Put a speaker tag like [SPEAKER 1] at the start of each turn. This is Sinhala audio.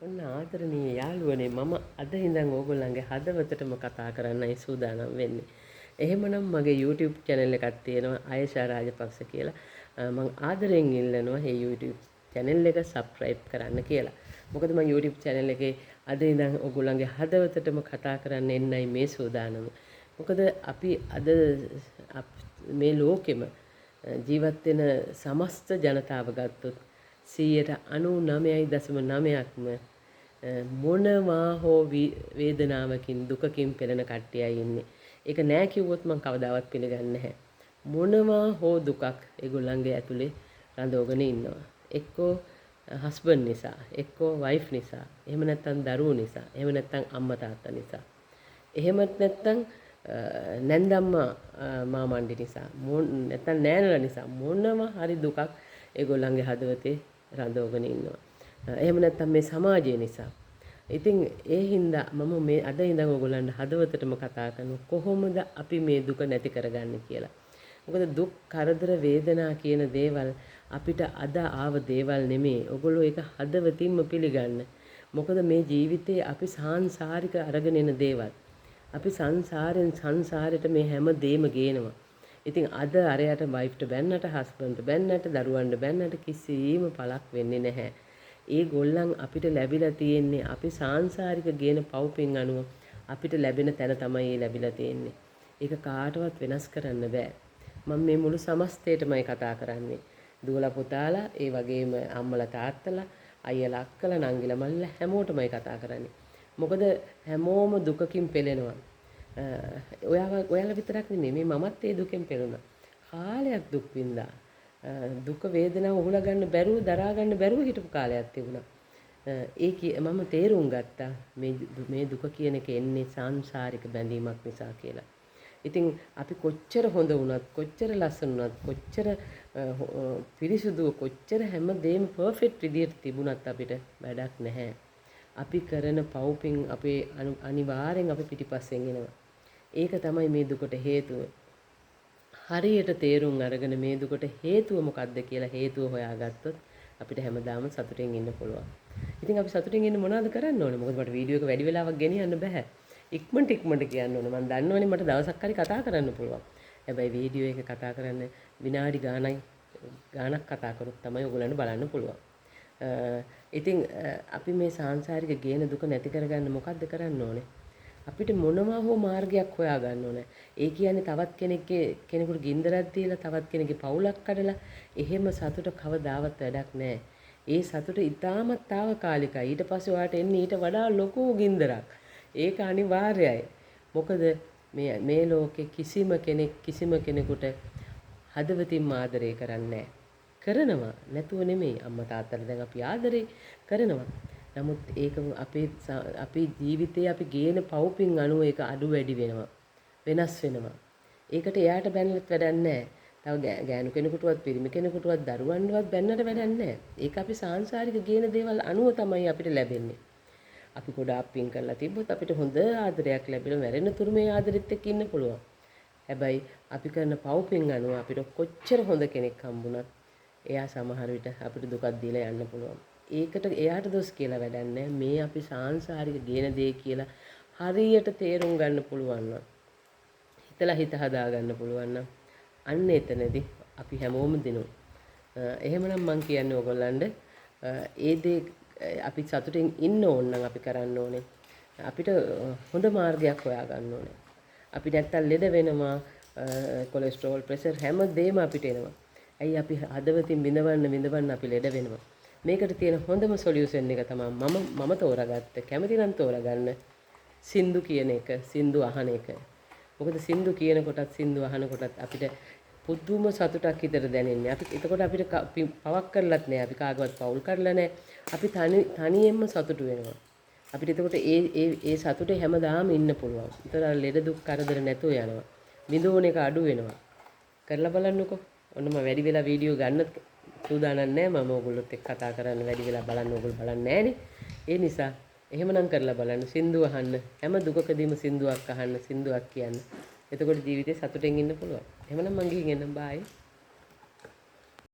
[SPEAKER 1] ඔන්න ආදරණීය යාළුවනේ මම අද ඉඳන් ඕගොල්ලන්ගේ හදවතටම කතා කරන්නයි සූදානම් වෙන්නේ. එහෙමනම් මගේ YouTube channel එකක් තියෙනවා ආයෂා රාජපක්ෂ කියලා. මම ආදරෙන් ඉල්ලනවා මේ YouTube channel එක subscribe කරන්න කියලා. මොකද මම YouTube channel එකේ අද ඉඳන් ඕගොල්ලන්ගේ හදවතටම කතා කරන්න එන්නයි මේ සූදානම. මොකද අපි අද මේ ලෝකෙම ජීවත් වෙන සමස්ත ජනතාව ගත්තොත් 99.9%ක්ම මොනවා හෝ වේදනාවකින් දුකකින් පෙළෙන කට්ටියයි ඉන්නේ. ඒක නෑ කිව්වොත් මම කවදාවත් පිළිගන්නේ නැහැ. මොනවා හෝ දුකක් ඒගොල්ලන්ගේ ඇතුලේ රඳවගෙන ඉන්නවා. එක්කෝ හස්බන්ඩ් නිසා, එක්කෝ වයිෆ් නිසා, එහෙම නැත්නම් දරුවෝ නිසා, එහෙම නැත්නම් අම්මා තාත්තා නිසා. එහෙමත් නැත්නම් නැන්දම්මා මාමණ්ඩි නිසා, නැත්නම් නෑනලා නිසා මොනවා හරි දුකක් ඒගොල්ලන්ගේ හදවතේ රඳවගෙන ඉන්නවා. එහෙම නැත්නම් මේ සමාජය නිසා. ඉතින් ඒ හින්දා මම මේ අද ඉඳන් ඔයගොල්ලන්ට හදවතටම කතා කරනවා කොහොමද අපි මේ දුක නැති කරගන්නේ කියලා. මොකද දුක්, කරදර, වේදනා කියන දේවල් අපිට අද ආව දේවල් නෙමෙයි. ඔයගොල්ලෝ ඒක හදවතින්ම පිළිගන්න. මොකද මේ ජීවිතේ අපි සාංශාරික අරගෙන එන දේවල්. අපි සංසාරෙට මේ හැම දෙයක්ම ගේනවා. ඉතින් අද අරයට වයිෆ්ට බැන්නට, හස්බන්ඩ්ට බැන්නට, දරුවන්ට බැන්නට කිසිම පළක් වෙන්නේ නැහැ. ඒ ගොල්ලන් අපිට ලැබිලා තියෙන්නේ අපි සාංශාරික ගේන පව්පින් අනුව අපිට ලැබෙන තැන තමයි ලැබිලා තියෙන්නේ. ඒක කාටවත් වෙනස් කරන්න බෑ. මම මේ මුළු සමස්තයටමයි කතා කරන්නේ. දුවලා පුතාලා, ඒ වගේම අම්මලා තාත්තලා, අයියලා අක්කලා, නංගිලා මල්ලිලා හැමෝටමයි කතා කරන්නේ. මොකද හැමෝම දුකකින් පෙළෙනවා. ඔයාලා විතරක් නෙමෙයි මමත් ඒ දුකෙන් පෙළුණා. කාලයක් දුක් විඳා. දුක වේදනාව උහුලා ගන්න බැරුව දරා ගන්න බැරුව හිටපු කාලයක් තිබුණා. මම තේරුම් ගත්තා මේ දුක කියන එක එන්නේ සංසාරික බැඳීමක් නිසා කියලා. ඉතින් අපි කොච්චර හොඳ වුණත්, කොච්චර ලස්සන වුණත්, කොච්චර පිරිසුදුව, කොච්චර හැමදේම පර්ෆෙක්ට් විදියට තිබුණත් අපිට වැඩක් නැහැ. අපි කරන පව්පින් අපේ අනිවාර්යෙන් අපි පිටිපස්සෙන් එනවා. ඒක තමයි මේ දුකට හේතුව. හරියට තේරුම් අරගෙන මේ දුකට හේතුව මොකක්ද කියලා හේතුව හොයාගත්තොත් අපිට හැමදාම සතුටින් ඉන්න පුළුවන්. ඉතින් අපි සතුටින් ඉන්න මොනවද කරන්න ඕනේ? මොකද මට වීඩියෝ එක වැඩි වෙලාවක් ගෙනියන්න බෑ. ඉක්මනට කියන්න ඕනේ. මම දන්නවනේ මට දවසක් හරි කතා කරන්න පුළුවන්. හැබැයි වීඩියෝ එක කතා කරන්න විනාඩි ගාණක් කතා කරොත් තමයි ඔයගොල්ලන්ට බලන්න පුළුවන්. ඉතින් අපි මේ සාංශාරික ගේන දුක නැති කරගන්න මොකද්ද කරන්න ඕනේ? අපිට මොනවා හෝ මාර්ගයක් හොයා ගන්න ඕනේ. ඒ කියන්නේ තවත් කෙනෙකුට ගින්දරක් දීලා තවත් කෙනෙකුගේ පවුලක් කඩලා එහෙම සතුට කවදාවත් වැඩක් නැහැ. ඒ සතුට ඊටමත් తాවකාලිකයි. ඊට පස්සේ ඔයාලට එන්නේ ඊට වඩා ලොකු ගින්දරක්. ඒක අනිවාර්යයි. මොකද මේ ලෝකේ කිසිම කෙනෙකුට හදවතින්ම ආදරය කරන්නේ කරනවා නැතුව නෙමෙයි. අම්මා තාත්තලා දැන් අපි ආදරේ කරනවා. නමුත් ඒක අපේ ජීවිතයේ අපි ගේන පව්පින් අනුව ඒක අඩු වැඩි වෙනවා. වෙනස් වෙනවා. ඒකට එයාට බැන්නත් වැඩක් නැහැ. තව ගෑනු කෙනෙකුටවත් පිරිමි කෙනෙකුටවත් දරුවන්ටවත් බැන්නට වැඩක් නැහැ. ඒක අපි සාංශාරික ගේන දේවල් අනුව තමයි අපිට ලැබෙන්නේ. අපි ගොඩාක් පින් කරලා තිබ්බොත් අපිට හොඳ ආදරයක් ලැබෙනවා. මැරෙන තුරු මේ ආදරෙත් එක්ක ඉන්න පුළුවන්. හැබැයි අපි කරන පව්පින් අනුව අපිට කොච්චර හොඳ කෙනෙක් හම්බුණත් එයා සමහර විට අපිට දුකක් දීලා යන්න පුළුවන්. ඒකට එයාට දොස් කියලා වැඩක් නැහැ. මේ අපි සාංශාරික ගේන දේ කියලා හරියට තේරුම් ගන්න පුළුවන් නම් හිත හදා ගන්න පුළුවන් නම් අන්න එතනදී අපි හැමෝම දිනුම්. එහෙමනම් මම කියන්නේ ඔයගොල්ලන්ට ඒ දේ අපි සතුටින් ඉන්න ඕන නම් අපි කරන්න ඕනේ. අපිට හොඳ මාර්ගයක් හොයා ගන්න ඕනේ. අපි නැත්තම් ලෙඩ වෙනවා, කොලෙස්ටරෝල්, ප්‍රෙෂර් හැමදේම අපිට එනවා. ඇයි අපි හදවතින් විඳවන්න අපි ලෙඩ වෙනවා. මේකට තියෙන හොඳම සොලියුෂන් එක තමයි මම තෝරාගත්තේ. කැමති නම් තෝරාගන්න. සින්දු කියන එක, සින්දු අහන එක. මොකද සින්දු කියන කොටත් සින්දු අහන කොටත් අපිට පුදුම සතුටක් හිතට දැනෙන්නේ. එතකොට අපිට පවක් කරලත් නෑ. අපි කාගවත් පවුල් කරලා නෑ. අපි තනියෙන්ම සතුටු වෙනවා. අපිට එතකොට ඒ සතුටේ හැමදාම ඉන්න පුළුවන්. ඒතර ලෙඩ දුක් කරදර නැතුව යනවා. විඳෝන එක අඩු වෙනවා. කරලා බලන්නකෝ. ඔන්න මම වැඩි වෙලා වීඩියෝ ගන්න සූදානම් නැහැ. මම ඕගොල්ලොත් එක්ක කතා කරන්න වැඩි වෙලා බලන්න ඕගොල්ලෝ බලන්නේ නැහනේ. ඒ නිසා එහෙමනම් කරලා බලන්න. සින්දු අහන්න. හැම දුකකදීම සින්දුවක් අහන්න, සින්දුවක් කියන්න. එතකොට ජීවිතේ සතුටින් ඉන්න පුළුවන්. එහෙමනම් මං ගිහින් එන්නම්. බායි.